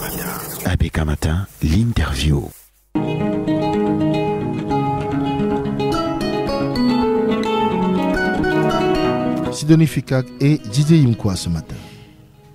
ABK Matin, l'interview. Sidonie Fikak et Didier Yimkoua ce matin.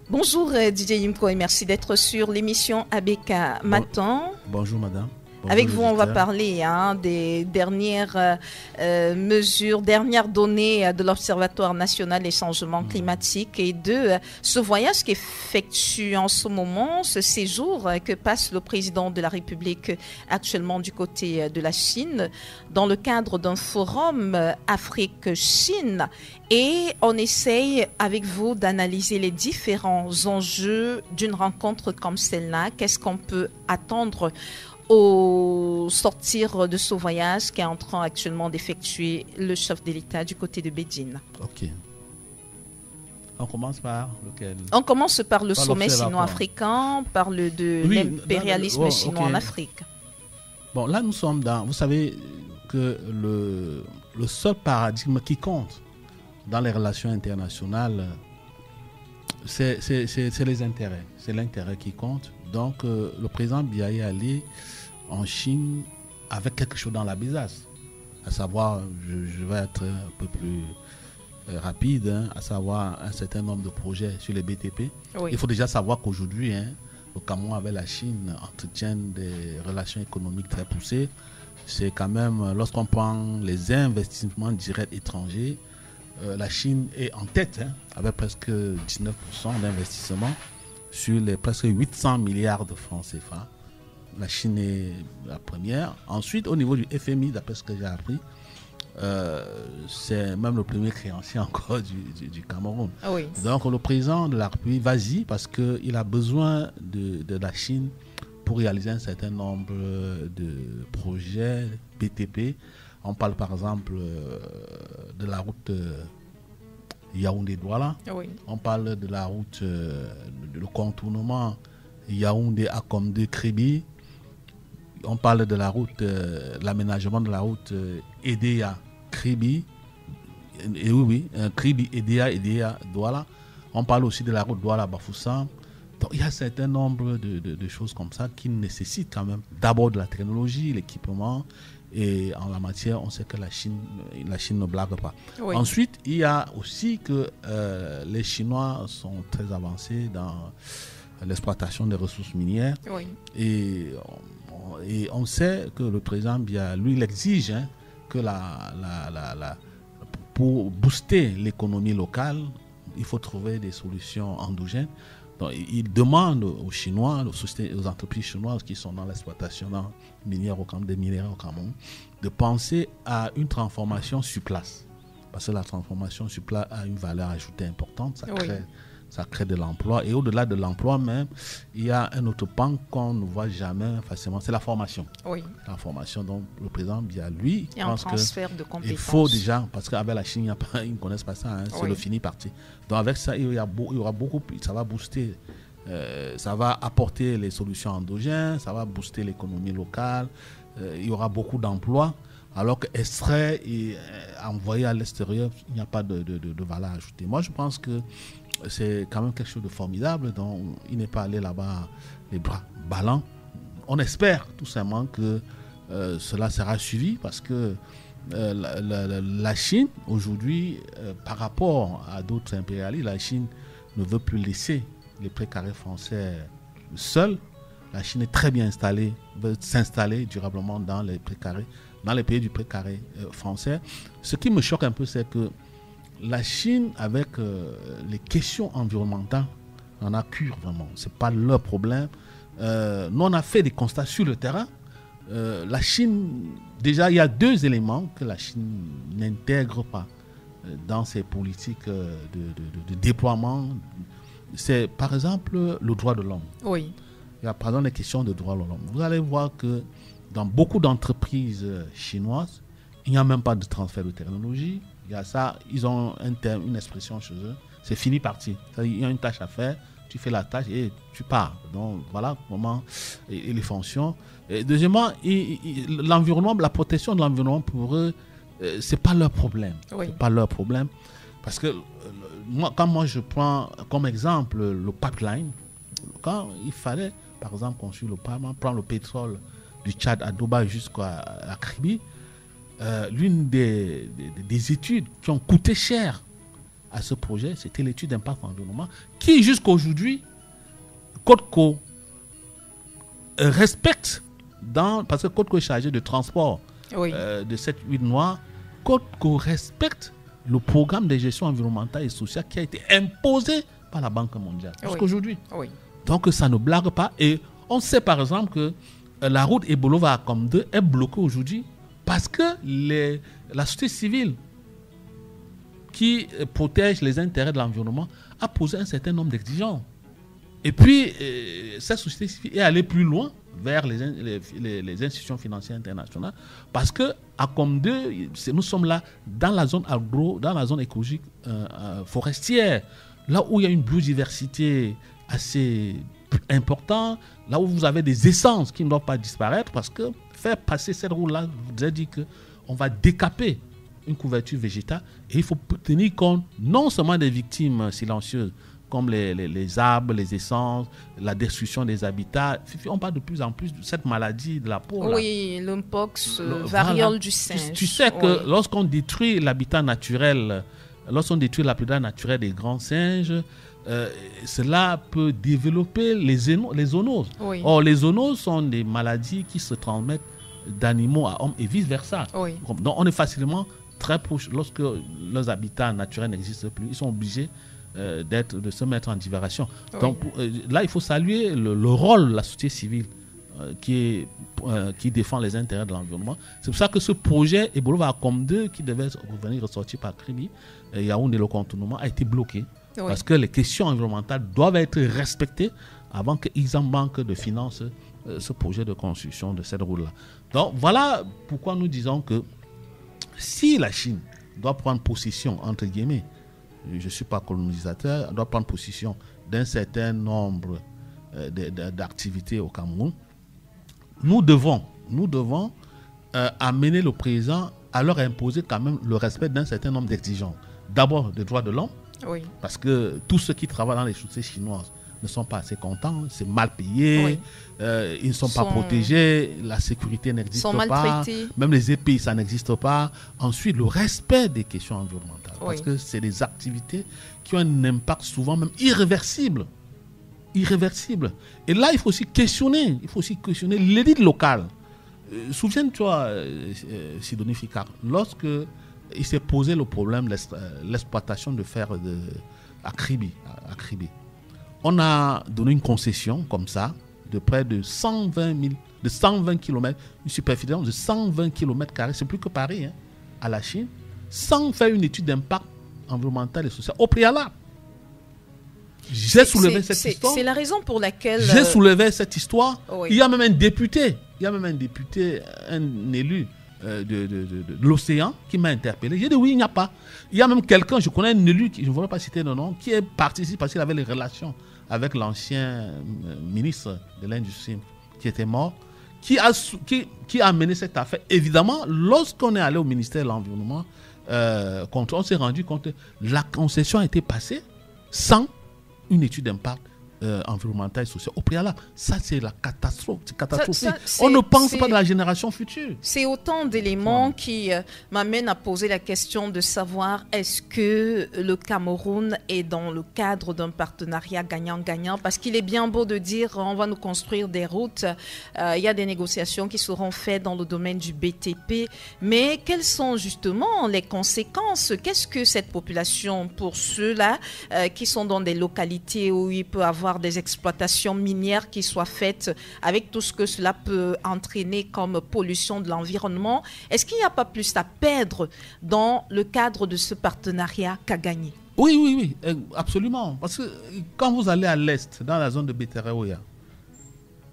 Bonjour Didier Yimko et merci d'être sur l'émission ABK Matin. Bonjour madame. Bonjour Avec vous, on va parler des dernières mesures, dernières données de l'Observatoire national des changements climatiques et de ce voyage qu'effectue en ce moment, ce séjour que passe le président de la République actuellement du côté de la Chine dans le cadre d'un forum Afrique-Chine. Et on essaye avec vous d'analyser les différents enjeux d'une rencontre comme celle-là. Qu'est-ce qu'on peut attendre au sortir de ce voyage qui est en train actuellement d'effectuer le chef de l'État du côté de Beijing. Ok. On commence par lequel? On commence par le sommet sino-africain, par l'impérialisme chinois en Afrique. Bon, là nous sommes dans... Vous savez que le seul paradigme qui compte dans les relations internationales, c'est les intérêts. C'est l'intérêt qui compte. Donc, le président Biya est allé en Chine avec quelque chose dans la besace. À savoir, je vais être un peu plus rapide, à savoir un certain nombre de projets sur les BTP. Oui. Il faut déjà savoir qu'aujourd'hui, le Cameroun avec la Chine entretiennent des relations économiques très poussées. C'est quand même, lorsqu'on prend les investissements directs étrangers, la Chine est en tête, avec presque 19% d'investissement sur les presque 800 milliards de francs CFA. La Chine est la première. Ensuite, au niveau du FMI, d'après ce que j'ai appris, c'est même le premier créancier encore du Cameroun. Ah oui. Donc, le président de la République va-y parce qu'il a besoin de la Chine pour réaliser un certain nombre de projets BTP. On parle par exemple de la route Yaoundé-Douala. Oui. On parle de la route, le contournement Yaoundé-Akomde-Kribi. On parle de la route, l'aménagement de la route Edea-Kribi. Kribi, Edea, Douala. On parle aussi de la route Douala-Bafoussam. Donc il y a un certain nombre de choses comme ça qui nécessitent quand même d'abord de la technologie, l'équipement. Et en la matière, on sait que la Chine ne blague pas. Oui. Ensuite, il y a aussi que les Chinois sont très avancés dans l'exploitation des ressources minières. Oui. Et on sait que le président Biya, lui, il exige que pour booster l'économie locale, il faut trouver des solutions endogènes. Donc, il demande aux Chinois, aux entreprises chinoises qui sont dans l'exploitation minière des minéraux au Cameroun, de penser à une transformation sur place. Parce que la transformation sur place a une valeur ajoutée importante, ça crée de l'emploi. Et au-delà de l'emploi même, il y a un autre pan qu'on ne voit jamais facilement, c'est la formation. Oui. La formation, donc le président Biya, lui, il y a un transfert de compétences. Il faut déjà, parce qu'avec la Chine, ils ne connaissent pas ça, c'est le fini parti. Donc avec ça, il y aura beaucoup, ça va booster, ça va apporter les solutions endogènes, ça va booster l'économie locale, il y aura beaucoup d'emplois. Alors qu'extrait et envoyé à l'extérieur, il n'y a pas de valeur ajoutée. Moi, je pense que c'est quand même quelque chose de formidable. Donc, il n'est pas allé là-bas les bras ballants. On espère tout simplement que cela sera suivi parce que la Chine, aujourd'hui, par rapport à d'autres impérialistes, la Chine ne veut plus laisser les précarés français seuls. La Chine est très bien installée, veut s'installer durablement dans les pays du précaré français. Ce qui me choque un peu, c'est que la Chine, avec les questions environnementales, en a cure vraiment. Ce n'est pas leur problème. Nous, on a fait des constats sur le terrain. La Chine, déjà, il y a deux éléments que la Chine n'intègre pas dans ses politiques de déploiement. C'est, par exemple, le droit de l'homme. Oui. Il y a, par exemple, les questions de droit de l'homme. Vous allez voir que dans beaucoup d'entreprises chinoises, il n'y a même pas de transfert de technologie. Il y a ça, ils ont une expression chez eux, c'est fini parti. Il y a une tâche à faire, tu fais la tâche et tu pars. Donc voilà comment et les fonctions. Et deuxièmement, l'environnement, la protection de l'environnement pour eux, c'est pas leur problème. Oui. C'est pas leur problème. Parce que quand moi je prends comme exemple le pipeline, quand il fallait par exemple, construire le Parlement, prendre le pétrole du Tchad à Doba jusqu'à Kribi, l'une des études qui ont coûté cher à ce projet, c'était l'étude d'impact environnement, qui jusqu'à aujourd'hui, CODECO respecte, parce que CODECO est chargé de transport de cette huile noire, CODECO respecte le programme de gestion environnementale et sociale qui a été imposé par la Banque mondiale jusqu'à aujourd'hui. Donc ça ne blague pas. Et on sait par exemple que la route Ebolova-Akom 2 est bloquée aujourd'hui parce que la société civile qui protège les intérêts de l'environnement a posé un certain nombre d'exigences. Et puis, cette société civile est allée plus loin vers les institutions financières internationales parce que Akom 2, nous sommes là dans la zone agro, dans la zone écologique forestière, là où il y a une biodiversité assez importante, là où vous avez des essences qui ne doivent pas disparaître, parce que faire passer cette route-là, vous avez dit qu'on va décaper une couverture végétale et il faut tenir compte non seulement des victimes silencieuses comme les arbres, les essences, la destruction des habitats. On parle de plus en plus de cette maladie de la peau. Oui, l'Mpox, variole du singe. Tu sais que lorsqu'on détruit l'habitat naturel, des grands singes, cela peut développer les zoonoses. Or, les zoonoses sont des maladies qui se transmettent d'animaux à hommes et vice-versa. Donc, on est facilement très proche. Lorsque leurs habitats naturels n'existent plus, ils sont obligés de se mettre en divagation. Donc là, il faut saluer le rôle de la société civile qui défend les intérêts de l'environnement. C'est pour ça que ce projet Ebolova-Akom 2, qui devait venir ressortir par Kribi, Yaoundé le contournement, a été bloqué. Parce que les questions environnementales doivent être respectées avant qu'ils en manquent de finances ce projet de construction de cette route-là. Donc voilà pourquoi nous disons que si la Chine doit prendre possession, entre guillemets, je ne suis pas colonisateur, elle doit prendre possession d'un certain nombre d'activités au Cameroun, nous devons amener le président à leur imposer quand même le respect d'un certain nombre d'exigences. D'abord, des droits de l'homme, parce que tous ceux qui travaillent dans les chaussées chinoises ne sont pas assez contents, c'est mal payé, ils ne sont pas protégés, la sécurité n'existe pas, même les EPI, ça n'existe pas. Ensuite, le respect des questions environnementales, parce que c'est des activités qui ont un impact souvent même irréversible. Et là, il faut aussi questionner l'élite locale. Souviens-toi, Sidonie Ficard, lorsque il s'est posé le problème de l'exploitation de fer à Kribi. On a donné une concession comme ça de près de 120 km, une superficie de 120 km², c'est plus que Paris, à la Chine, sans faire une étude d'impact environnemental et social au préalable. J'ai soulevé cette histoire. C'est la raison pour laquelle... J'ai soulevé cette histoire. Il y a même un député, un élu de l'océan qui m'a interpellé. J'ai dit oui, il n'y a pas. Il y a même quelqu'un, je connais un élu, je ne voudrais pas citer le nom, qui est parti ici parce qu'il avait les relations avec l'ancien ministre de l'Industrie qui était mort, qui a mené cette affaire. Évidemment, lorsqu'on est allé au ministère de l'Environnement, on s'est rendu compte que la concession a été passée sans une étude d'impact environnemental et social au préalable. Ça, c'est la catastrophe. On ne pense pas de la génération future. C'est autant d'éléments qui m'amènent à poser la question de savoir est-ce que le Cameroun est dans le cadre d'un partenariat gagnant-gagnant, parce qu'il est bien beau de dire on va nous construire des routes. Il y a des négociations qui seront faites dans le domaine du BTP, mais quelles sont justement les conséquences? Qu'est-ce que cette population, pour ceux-là qui sont dans des localités où il peut avoir des exploitations minières qui soient faites avec tout ce que cela peut entraîner comme pollution de l'environnement, est-ce qu'il n'y a pas plus à perdre dans le cadre de ce partenariat qu'à gagner? Oui, absolument. Parce que quand vous allez à l'est, dans la zone de Betereoya,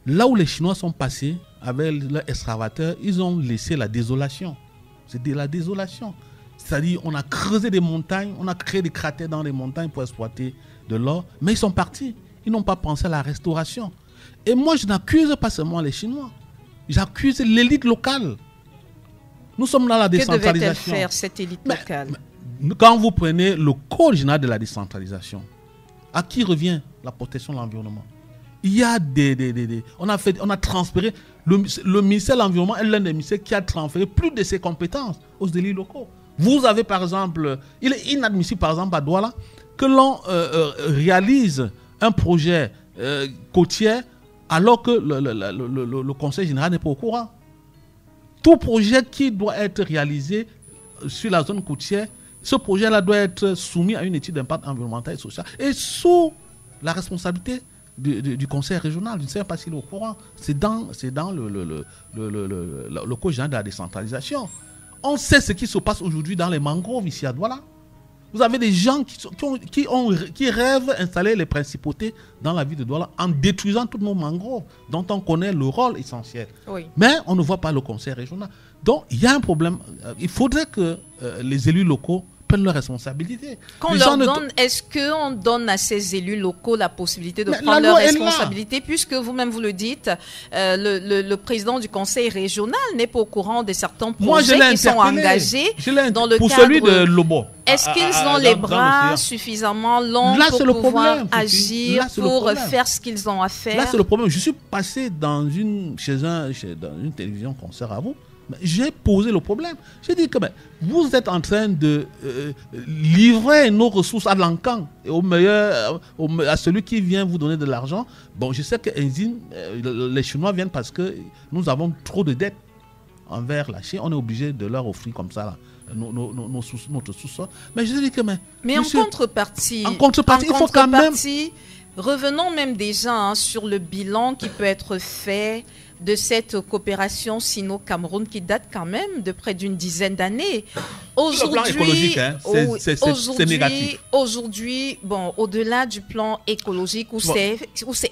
là où les Chinois sont passés avec leurs excavateurs, ils ont laissé la désolation. C'est de la désolation. C'est-à-dire, on a creusé des montagnes, on a créé des cratères dans les montagnes pour exploiter de l'or, mais ils sont partis. Ils n'ont pas pensé à la restauration. Et moi, je n'accuse pas seulement les Chinois. J'accuse l'élite locale. Nous sommes dans la décentralisation. Que devait-elle faire, cette élite locale? Quand vous prenez le code général de la décentralisation, à qui revient la protection de l'environnement? Il y a on a transféré, le ministère de l'Environnement est l'un des ministères qui a transféré plus de ses compétences aux élus locaux. Vous avez par exemple, il est inadmissible par exemple à Douala que l'on réalise un projet côtier alors que le conseil général n'est pas au courant. Tout projet qui doit être réalisé sur la zone côtière, ce projet-là doit être soumis à une étude d'impact environnemental et social et sous la responsabilité du conseil régional. Je ne sais pas s'il est au courant. C'est dans le code général de la décentralisation. On sait ce qui se passe aujourd'hui dans les mangroves ici à Douala. Vous avez des gens qui rêvent d'installer les principautés dans la ville de Douala en détruisant toutes nos mangroves dont on connaît le rôle essentiel. Oui. Mais on ne voit pas le conseil régional. Donc il y a un problème. Il faudrait que les élus locaux prennent leurs responsabilités. Est-ce qu'on donne à ces élus locaux la possibilité de prendre leurs responsabilités, puisque vous-même vous le dites, le président du conseil régional n'est pas au courant de certains projets qui sont engagés dans le pour cadre... celui de Lobo. Est-ce qu'ils ont les bras suffisamment longs pour pouvoir agir, pour faire ce qu'ils ont à faire? Là, c'est le problème. Je suis passé dans une télévision concert à vous. J'ai posé le problème. J'ai dit que vous êtes en train de livrer nos ressources à l'encan, au meilleur, à celui qui vient vous donner de l'argent. Bon, je sais que les Chinois viennent parce que nous avons trop de dettes envers la Chine. On est obligé de leur offrir comme ça là, notre sous-sol. Mais je dis que mais monsieur, en contrepartie, il faut quand même. Revenons même déjà sur le bilan qui peut être fait de cette coopération Sino-Cameroun qui date quand même de près d'une dizaine d'années. Aujourd'hui, c'est négatif. Aujourd'hui, bon, au-delà du plan écologique où c'est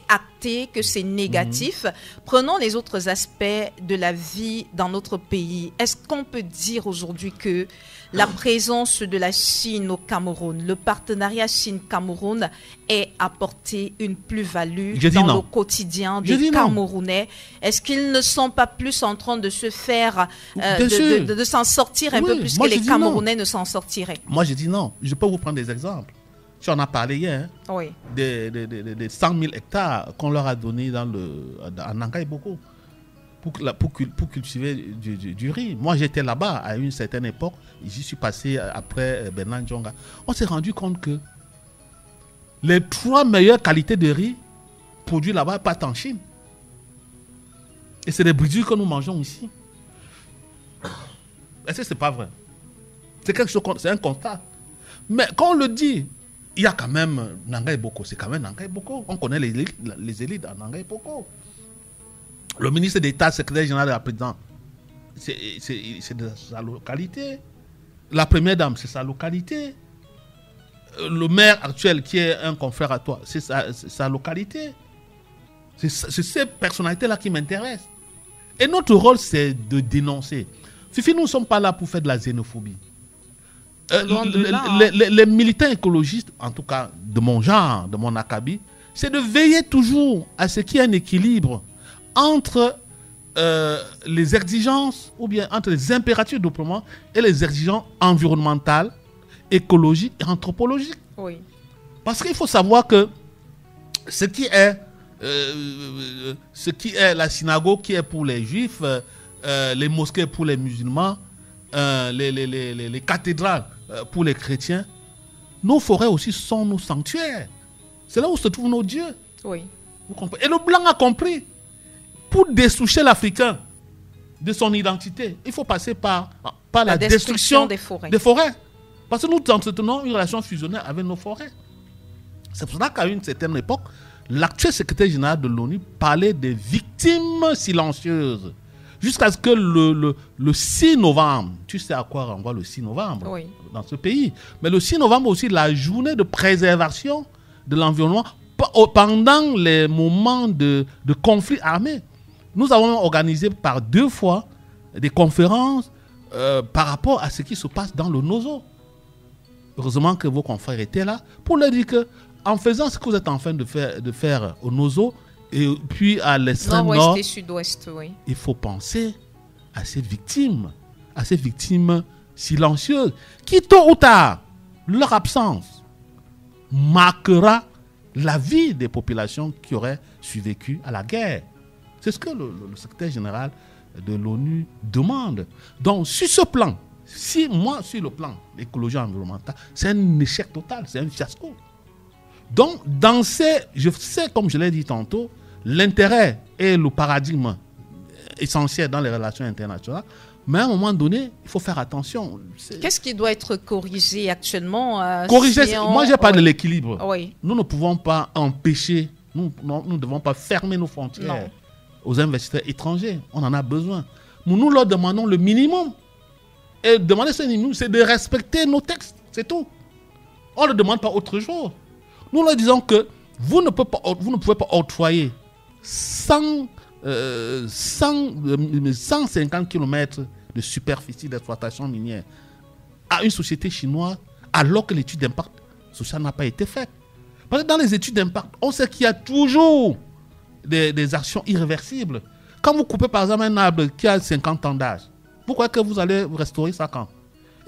acté que c'est négatif, prenons les autres aspects de la vie dans notre pays. Est-ce qu'on peut dire aujourd'hui que la présence de la Chine au Cameroun, le partenariat Chine-Cameroun ait apporté une plus-value dans le quotidien des Camerounais? Est-ce qu'ils ne sont pas plus en train de se faire, de s'en sortir un peu plus que les Camerounais ne s'en sortiraient? Moi, je dis non. Je peux vous prendre des exemples. Tu en as parlé hier, oui. des 100 000 hectares qu'on leur a donnés en Nankai Boko pour cultiver du riz. Moi, j'étais là-bas à une certaine époque. J'y suis passé après Bernard Djonga. On s'est rendu compte que les 3 meilleures qualités de riz produits là-bas partent en Chine. Et c'est des brisures que nous mangeons ici. Est-ce que ce n'est pas vrai? C'est un constat. Mais quand on le dit, il y a quand même Nangai Boko. C'est quand même Nangai Boko. On connaît les élites à Nangai Boko. Le ministre d'État, secrétaire général de la présidence, c'est de sa localité. La première dame, c'est sa localité. Le maire actuel, qui est un confrère à toi, c'est sa localité. C'est ces personnalités-là qui m'intéressent. Et notre rôle, c'est de dénoncer. Fifi, nous ne sommes pas là pour faire de la xénophobie. Les militants écologistes, en tout cas de mon genre, de mon acabit, c'est de veiller toujours à ce qu'il y ait un équilibre entre les exigences, ou bien entre les impératifs de développement et les exigences environnementales, écologiques et anthropologiques. Oui. Parce qu'il faut savoir que ce qui est la synagogue qui est pour les juifs, les mosquées pour les musulmans, les cathédrales pour les chrétiens, nos forêts aussi sont nos sanctuaires. C'est là où se trouvent nos dieux. Oui. Vous comprenez? Et le blanc a compris. Pour dessoucher l'Africain de son identité, il faut passer par la destruction des forêts. Parce que nous entretenons une relation fusionnelle avec nos forêts. C'est pour ça qu'à une certaine époque, l'actuel secrétaire général de l'ONU parlait des victimes silencieuses. Jusqu'à ce que le 6 novembre, tu sais à quoi renvoie le 6 novembre oui. dans ce pays, mais le 6 novembre aussi, la journée de préservation de l'environnement pendant les moments de conflits armés. Nous avons organisé par 2 fois des conférences par rapport à ce qui se passe dans le Nozo. Heureusement que vos confrères étaient là pour leur dire que en faisant ce que vous êtes en train de faire au Nozo et puis à l'extrême nord, et sud-ouest, oui. Il faut penser à ces victimes silencieuses qui tôt ou tard, leur absence marquera la vie des populations qui auraient survécu à la guerre. C'est ce que le secrétaire général de l'ONU demande. Donc, sur ce plan, sur le plan d'écologie environnementale, c'est un échec total, c'est un fiasco. Donc, je sais, comme je l'ai dit tantôt, l'intérêt et le paradigme essentiel dans les relations internationales, mais à un moment donné, il faut faire attention. Qu'est-ce qui doit être corrigé actuellement Moi, je parle de l'équilibre. Oui. Nous ne pouvons pas empêcher, nous ne devons pas fermer nos frontières aux investisseurs étrangers. On en a besoin. Nous leur demandons le minimum. Et demander ce minimum, c'est de respecter nos textes. C'est tout. On ne demande pas autre chose. Nous leur disons que vous ne pouvez pas octroyer 150 km de superficie d'exploitation minière à une société chinoise alors que l'étude d'impact social n'a pas été faite. Parce que dans les études d'impact, on sait qu'il y a toujours des actions irréversibles. Quand vous coupez par exemple un arbre qui a 50 ans d'âge, pourquoi que vous allez restaurer ça quand ?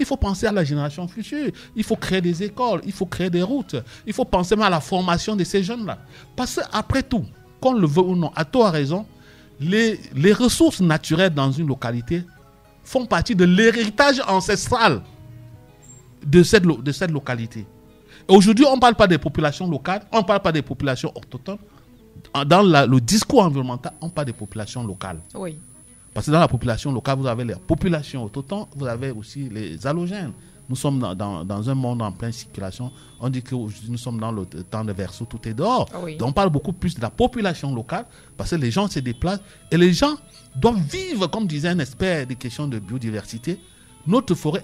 Il faut penser à la génération future. Il faut créer des écoles, il faut créer des routes. Il faut penser même à la formation de ces jeunes-là. Parce qu'après tout, qu'on le veut ou non, à tort à raison, les ressources naturelles dans une localité font partie de l'héritage ancestral de cette localité. Et aujourd'hui, on ne parle pas des populations locales, on ne parle pas des populations autochtones. Dans le discours environnemental, on parle des populations locales. Oui. Parce que dans la population locale, vous avez les populations autochtones, vous avez aussi les allogènes. Nous sommes dans un monde en pleine circulation. On dit que nous sommes dans le temps de verso, tout est dehors. Oui. Donc on parle beaucoup plus de la population locale parce que les gens se déplacent et les gens doivent vivre, comme disait un expert des questions de biodiversité. Notre forêt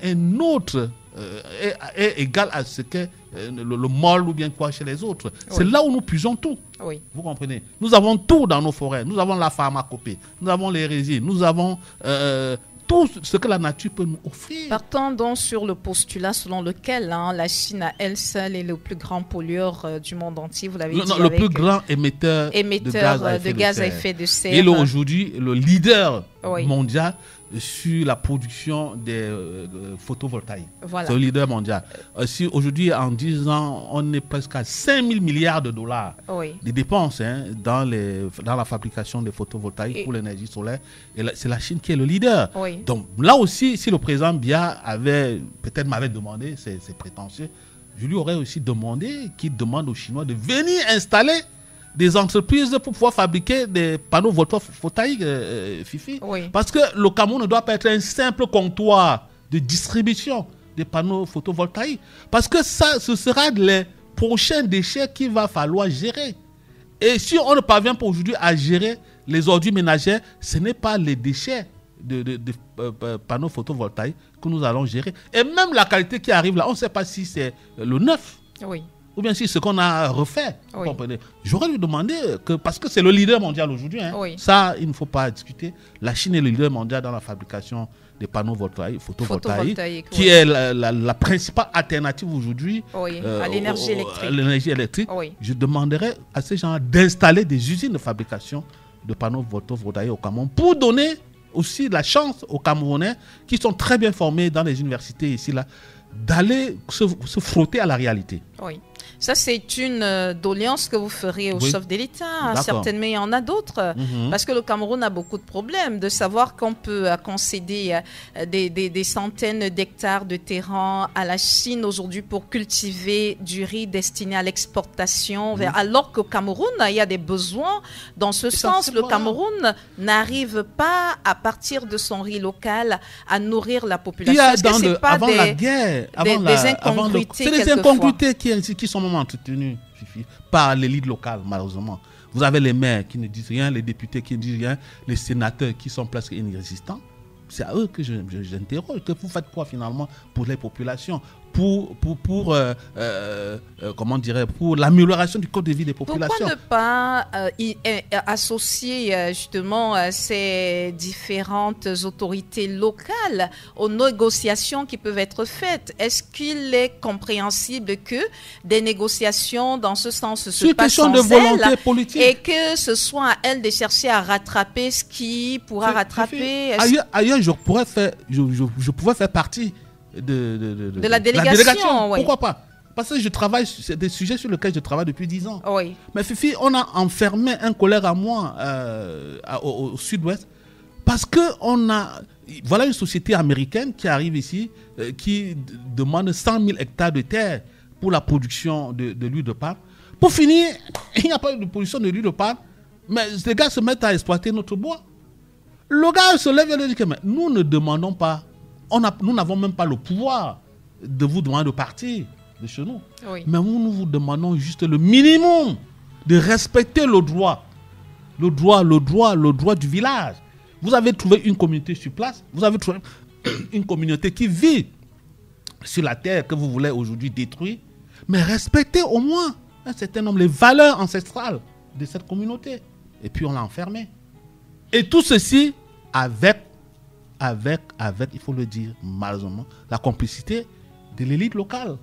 est égale à ce qu'est le môle ou bien quoi chez les autres. Oui. C'est là où nous puisons tout. Oui. Vous comprenez ? Nous avons tout dans nos forêts. Nous avons la pharmacopée, nous avons les résines, nous avons tout ce que la nature peut nous offrir. Partons donc sur le postulat selon lequel la Chine à elle seule est le plus grand pollueur du monde entier. Vous l'avez dit. Le plus grand émetteur de gaz à effet de serre. Et aujourd'hui, le leader mondial sur la production des photovoltaïques. Voilà. C'est le leader mondial. Si aujourd'hui, en 10 ans, on est presque à 5 000 milliards de dollars de dépenses dans la fabrication des photovoltaïques pour l'énergie solaire. Et c'est la Chine qui est le leader. Oui. Donc là aussi, si le président Biya m'avait demandé, c'est prétentieux, je lui aurais aussi demandé qu'il demande aux Chinois de venir installer des entreprises pour pouvoir fabriquer des panneaux photovoltaïques, Fifi. Oui. Parce que le Cameroun ne doit pas être un simple comptoir de distribution des panneaux photovoltaïques. Parce que ce sera les prochains déchets qu'il va falloir gérer. Et si on ne parvient pas aujourd'hui à gérer les ordures ménagères, ce n'est pas les déchets de panneaux photovoltaïques que nous allons gérer. Et même la qualité qui arrive là, on ne sait pas si c'est le neuf. Oui. Ou bien si ce qu'on a refait. Oui. J'aurais lui demandé, parce que c'est le leader mondial aujourd'hui, ça, il ne faut pas discuter. La Chine est le leader mondial dans la fabrication des panneaux photovoltaïques, qui est la principale alternative aujourd'hui à l'énergie électrique. Oui. Je demanderais à ces gens d'installer des usines de fabrication de panneaux photovoltaïques au Cameroun pour donner aussi la chance aux Camerounais qui sont très bien formés dans les universités ici, là, d'aller se frotter à la réalité. Oui. Ça, c'est une doléance que vous ferez au chef de l'État. Certainement, il y en a d'autres. Parce que le Cameroun a beaucoup de problèmes. De savoir qu'on peut concéder des centaines d'hectares de terrain à la Chine aujourd'hui pour cultiver du riz destiné à l'exportation. Alors qu'au Cameroun, il y a des besoins dans ce sens. Le Cameroun n'arrive pas, à partir de son riz local, à nourrir la population. Est-ce que c'est pas la guerre, des incongruités? C'est des incongruités qui sont entretenus par l'élite locale, malheureusement. Vous avez les maires qui ne disent rien, les députés qui ne disent rien, les sénateurs qui sont presque inexistants. C'est à eux que j'interroge. Que vous faites quoi finalement pour les populations, pour l'amélioration du code de vie des populations? Pourquoi ne pas associer justement ces différentes autorités locales aux négociations qui peuvent être faites? Est-ce qu'il est compréhensible que des négociations dans ce sens se passent sans volonté politique et que ce soit à elles de chercher à rattraper ce qui pourra rattraper? Ailleurs, je pouvais faire partie de la délégation. Oui. Pourquoi pas? Parce que c'est des sujets sur lesquels je travaille depuis 10 ans. Oui. Mais Fifi, on a enfermé un collègue à moi au sud-ouest parce que voilà une société américaine qui arrive ici, qui demande 100 000 hectares de terre pour la production de l'huile de palme. Pour finir, il n'y a pas de production de l'huile de palme, mais les gars se mettent à exploiter notre bois. Le gars se lève et dit que nous ne demandons pas, nous n'avons même pas le pouvoir de vous demander de partir de chez nous. Oui. Mais nous vous demandons juste le minimum de respecter le droit du village. Vous avez trouvé une communauté sur place, vous avez trouvé une communauté qui vit sur la terre que vous voulez aujourd'hui détruire, mais respectez au moins un certain nombre, les valeurs ancestrales de cette communauté. Et puis on l'a enfermé. Et tout ceci avec, il faut le dire malheureusement, la complicité de l'élite locale.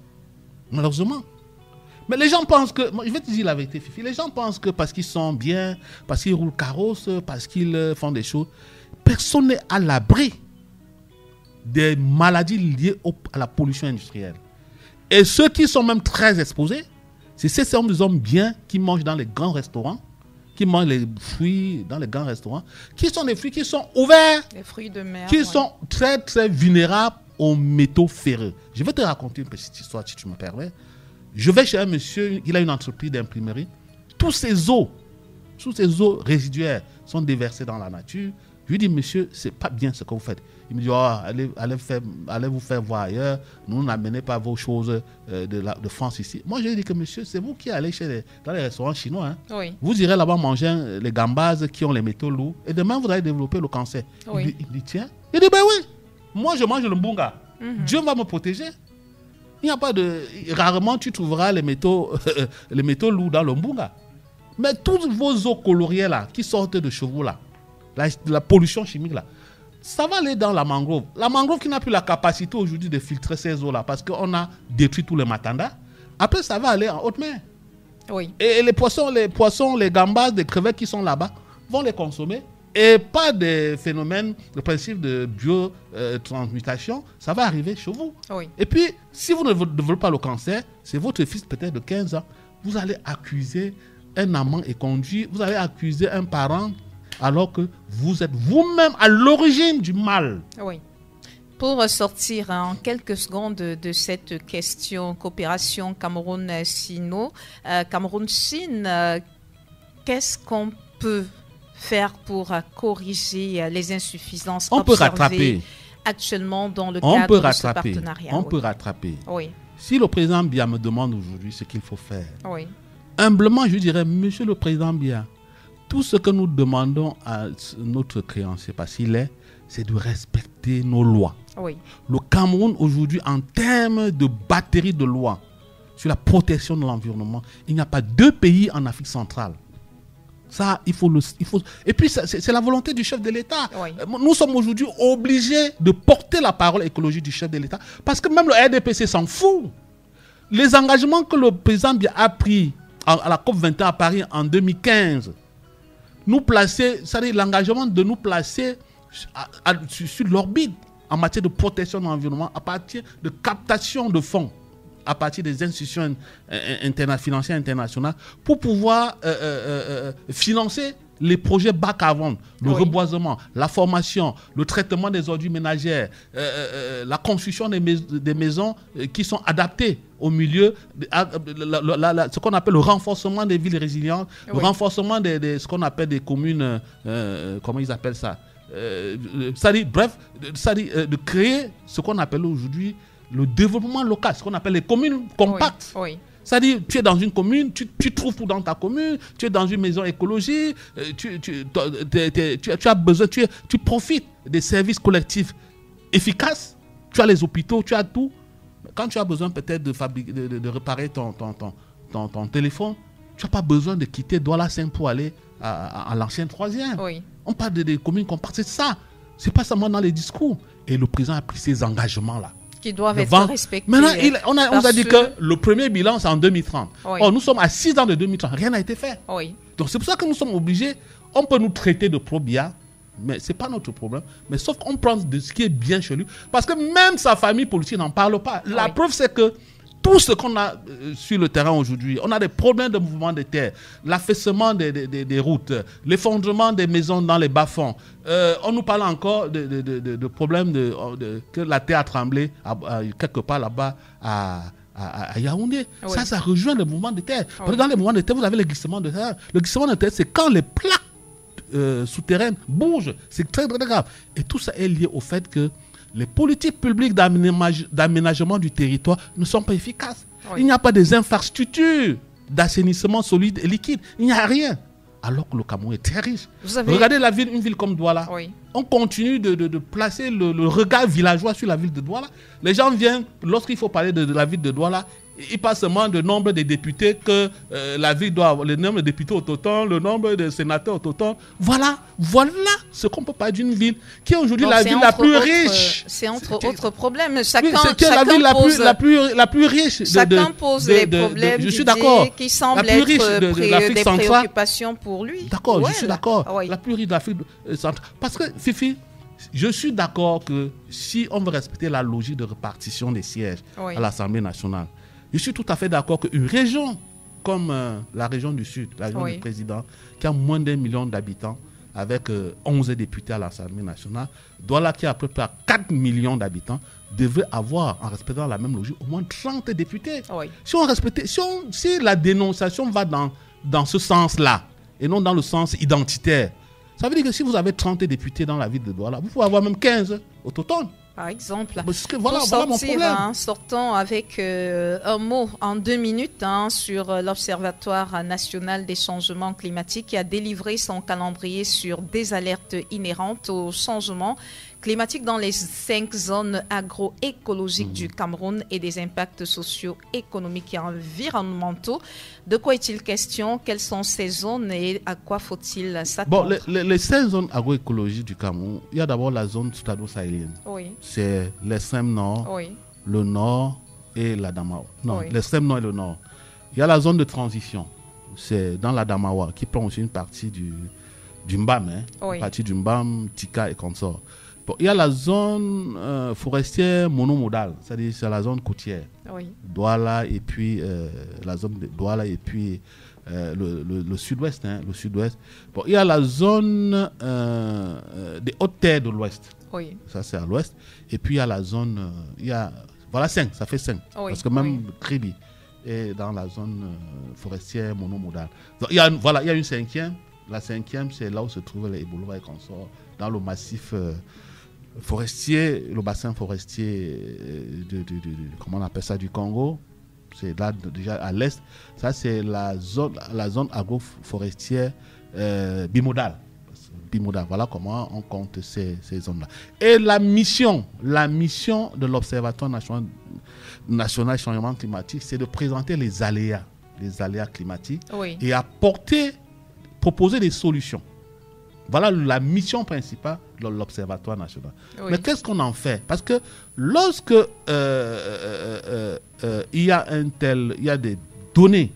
Malheureusement. Mais les gens pensent que, je vais te dire la vérité, Fifi, les gens pensent que parce qu'ils sont bien, parce qu'ils roulent carrosse, parce qu'ils font des choses, personne n'est à l'abri des maladies liées à la pollution industrielle. Et ceux qui sont même très exposés, c'est ces hommes bien qui mangent dans les grands restaurants, qui mangent les fruits dans les grands restaurants, qui sont des fruits qui sont ouverts, les fruits de mer, qui sont très, très vulnérables aux métaux ferreux. Je vais te raconter une petite histoire, si tu me permets. Je vais chez un monsieur, il a une entreprise d'imprimerie. Tous ces eaux résiduaires sont déversées dans la nature. Je lui dis, monsieur, c'est pas bien ce que vous faites. Il me dit, allez vous faire voir ailleurs. Nous n'amenez pas vos choses de France ici. Moi, je lui dis que monsieur, c'est vous qui allez dans les restaurants chinois. Hein. Oui. Vous irez là-bas manger les gambas qui ont les métaux lourds. Et demain, vous allez développer le cancer. Oui. Il dit, tiens. Il dit, ben oui. Moi, je mange le mbunga. Dieu va me protéger. Il n'y a pas de... Rarement, tu trouveras les métaux lourds dans le mbunga. Mais toutes vos eaux coloriées là, qui sortent de chevaux là, la pollution chimique là, ça va aller dans la mangrove. La mangrove qui n'a plus la capacité aujourd'hui de filtrer ces eaux là, parce qu'on a détruit tous les matandas. Après, ça va aller en haute mer. Oui. Et les poissons, les gambas, les crevettes qui sont là-bas, vont les consommer. Et pas des phénomènes, le principe de biotransmutation, ça va arriver chez vous. Oui. Et puis, si vous ne développez pas le cancer, c'est votre fils peut-être de 15 ans, vous allez accuser un amant éconduit, vous allez accuser un parent, alors que vous êtes vous-même à l'origine du mal. Oui. Pour sortir en quelques secondes de cette question coopération Cameroun-Chine, qu'est-ce qu'on peut faire pour corriger les insuffisances observées actuellement dans le cadre de ce partenariat? On peut rattraper. Oui. Si le président Biya me demande aujourd'hui ce qu'il faut faire, oui. Humblement, je dirais, monsieur le président Biya, tout ce que nous demandons à notre créancier, parce qu'il c'est de respecter nos lois. Oui. Le Cameroun, aujourd'hui, en termes de batterie de lois sur la protection de l'environnement, il n'y a pas 2 pays en Afrique centrale. Ça, il faut. Et puis, c'est la volonté du chef de l'État. Oui. Nous sommes aujourd'hui obligés de porter la parole écologique du chef de l'État, parce que même le RDPC s'en fout. Les engagements que le président a pris à la COP21 à Paris en 2015, c'est-à-dire l'engagement de nous placer sur l'orbite en matière de protection de l'environnement à partir de captation de fonds, à partir des institutions financières internationales, pour pouvoir financer les projets bas carbone, le reboisement, la formation, le traitement des ordures ménagères, la construction des maisons qui sont adaptées au milieu, ce qu'on appelle le renforcement des villes résilientes, le renforcement de ce qu'on appelle des communes, comment ils appellent ça, de créer ce qu'on appelle aujourd'hui le développement local, ce qu'on appelle les communes compactes. Oui. C'est-à-dire, tu es dans une commune, tu trouves tout dans ta commune, tu es dans une maison écologique, tu as besoin, tu profites des services collectifs efficaces, tu as les hôpitaux, tu as tout. Quand tu as besoin peut-être de réparer ton téléphone, tu n'as pas besoin de quitter Douala 5 pour aller à l'ancienne 3e. Oui. On parle des communes compactes, c'est ça. Ce n'est pas seulement dans les discours. Et le président a pris ces engagements-là. Qui doivent être respectés. Maintenant, on a dit que le premier bilan, c'est en 2030. Oui. Or, nous sommes à 6 ans de 2030. Rien n'a été fait. Oui. Donc, c'est pour ça que nous sommes obligés. On peut nous traiter de pro-Biya, mais ce n'est pas notre problème. Mais sauf qu'on prend de ce qui est bien chez lui. Parce que même sa famille politique n'en parle pas. La preuve, c'est que tout ce qu'on a sur le terrain aujourd'hui. On a des problèmes de mouvement de terre, l'affaissement des routes, l'effondrement des maisons dans les bas-fonds. On nous parle encore de problèmes que la terre a tremblé quelque part là-bas à Yaoundé. Oui. Ça rejoint le mouvement de terre. Oui. Dans les mouvements de terre, vous avez le glissement de terre. Le glissement de terre, c'est quand les plaques souterraines bougent. C'est très, très grave. Et tout ça est lié au fait que les politiques publiques d'aménagement du territoire ne sont pas efficaces. Oui. Il n'y a pas des infrastructures d'assainissement solide et liquide. Il n'y a rien. Alors que le Cameroun est très riche. Regardez une ville comme Douala. Oui. On continue de placer le regard villageois sur la ville de Douala. Les gens viennent, lorsqu'il faut parler de la ville de Douala, ils parlent seulement du nombre de députés que la ville doit avoir, le nombre de députés au total, le nombre de sénateurs au total. Voilà ce qu'on peut parler d'une ville qui est aujourd'hui la ville la plus riche. C'est entre autres problèmes. Chacun la ville la plus riche. Chacun pose les problèmes je suis d'accord. Qui semblent être des préoccupations pour lui. D'accord, je suis d'accord. Oui. La plus riche de l'Afrique centrale. Parce que, Fifi, je suis d'accord que si on veut respecter la logique de répartition des sièges à l'Assemblée nationale, je suis tout à fait d'accord qu'une région comme la région du Sud, la région du président, qui a moins d'1 million d'habitants, avec 11 députés à l'Assemblée nationale, Douala, qui a à peu près 4 millions d'habitants, devrait avoir, en respectant la même logique, au moins 30 députés. Oui. Si la dénonciation va dans ce sens-là, et non dans le sens identitaire, ça veut dire que si vous avez 30 députés dans la ville de Douala, vous pouvez avoir même 15 au total. Par exemple, voilà mon problème. Sortons avec un mot en 2 minutes sur l'Observatoire national des changements climatiques qui a délivré son calendrier sur des alertes inhérentes au changement climatique dans les 5 zones agroécologiques du Cameroun et des impacts sociaux, économiques et environnementaux. De quoi est-il question? Quelles sont ces zones et à quoi faut-il s'attendre? Bon, les 5 zones agroécologiques du Cameroun, il y a d'abord la zone sudado-sahélienne. Oui. C'est l'extrême nord, le nord et la Damawa. Non, l'extrême nord et le nord. Il y a la zone de transition. C'est dans la Damawa qui prend aussi une partie du Mbam, une partie du Mbam, Tika et consorts. Bon, il y a la zone forestière monomodale, c'est-à-dire c'est la zone côtière. Douala et puis la zone de Douala et puis le sud-ouest. Le sud-ouest. Bon, il y a la zone des hautes terres de l'ouest. Ça c'est à l'ouest. Et puis il y a la zone, voilà 5, ça fait 5. Parce que même Kribi est dans la zone forestière monomodale. Donc, il y a une 5e. La 5e, c'est là où se trouvent les Ebolova et consorts, dans le massif forestier, le bassin forestier comment on appelle ça, du Congo. C'est là déjà à l'est. Ça, c'est la zone agroforestière bimodale. Voilà comment on compte ces zones-là. Et la mission de l'Observatoire national changement climatique, c'est de présenter les aléas climatiques et proposer des solutions. Voilà la mission principale de l'Observatoire national. Mais qu'est-ce qu'on en fait? Parce que lorsque il y a des données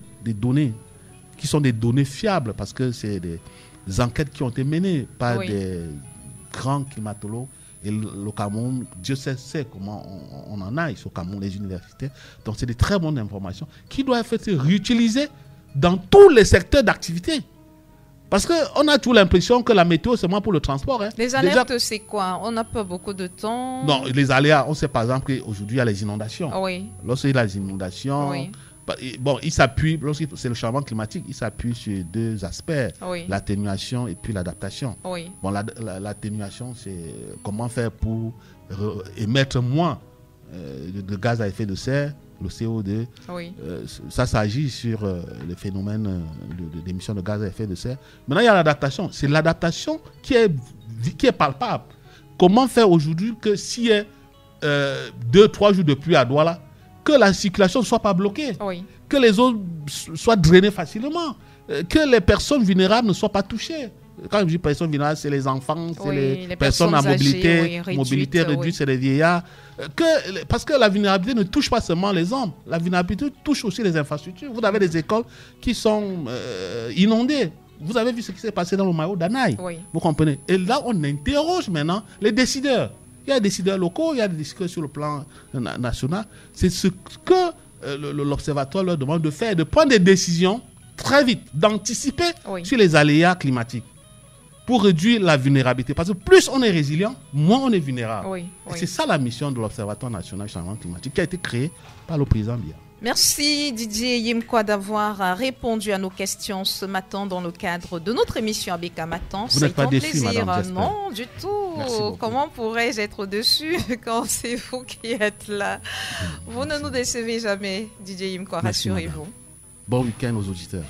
qui sont des données fiables, parce que c'est des enquêtes qui ont été menées par des grands climatologues, et le Cameroun, Dieu sait comment on en a ici au Cameroun, les universités. Donc c'est des très bonnes informations qui doivent être réutilisées dans tous les secteurs d'activité. Parce qu'on a toujours l'impression que la météo, c'est moins pour le transport. Les alertes, c'est quoi? On n'a pas beaucoup de temps. Non, les aléas, on sait par exemple qu'aujourd'hui, il y a les inondations. Lorsqu'il y a les inondations, bon, il s'appuie, c'est le changement climatique, il s'appuie sur 2 aspects, l'atténuation et puis l'adaptation. Bon, l'atténuation, c'est comment faire pour émettre moins de gaz à effet de serre, le CO2, ça agit sur le phénomène d'émission de gaz à effet de serre. Maintenant, il y a l'adaptation. C'est l'adaptation qui est palpable. Comment faire aujourd'hui que s'il y a 2-3 jours de pluie à Douala, que la circulation ne soit pas bloquée, que les eaux soient drainées facilement, que les personnes vulnérables ne soient pas touchées. Quand je dis personnes vulnérables, c'est les enfants, c'est les personnes à mobilité réduite, c'est les vieillards. Parce que la vulnérabilité ne touche pas seulement les hommes, la vulnérabilité touche aussi les infrastructures. Vous avez des écoles qui sont inondées. Vous avez vu ce qui s'est passé dans le Mayo d'Anaï. Vous comprenez? Et là, on interroge maintenant les décideurs. Il y a des décideurs locaux, il y a des décideurs sur le plan national. C'est ce que l'observatoire leur demande de prendre des décisions très vite, d'anticiper sur les aléas climatiques pour réduire la vulnérabilité. Parce que plus on est résilient, moins on est vulnérable. C'est ça la mission de l'Observatoire national du changement climatique qui a été créé par le président Biya. Merci Didier Yimkwa d'avoir répondu à nos questions ce matin dans le cadre de notre émission Abeka Matin. Vous n'êtes pas déçu, madame? Non, du tout. Comment pourrais-je être déçu quand c'est vous qui êtes là? Vous ne nous décevez jamais, Didier Yimkwa, rassurez-vous. Bon week-end aux auditeurs.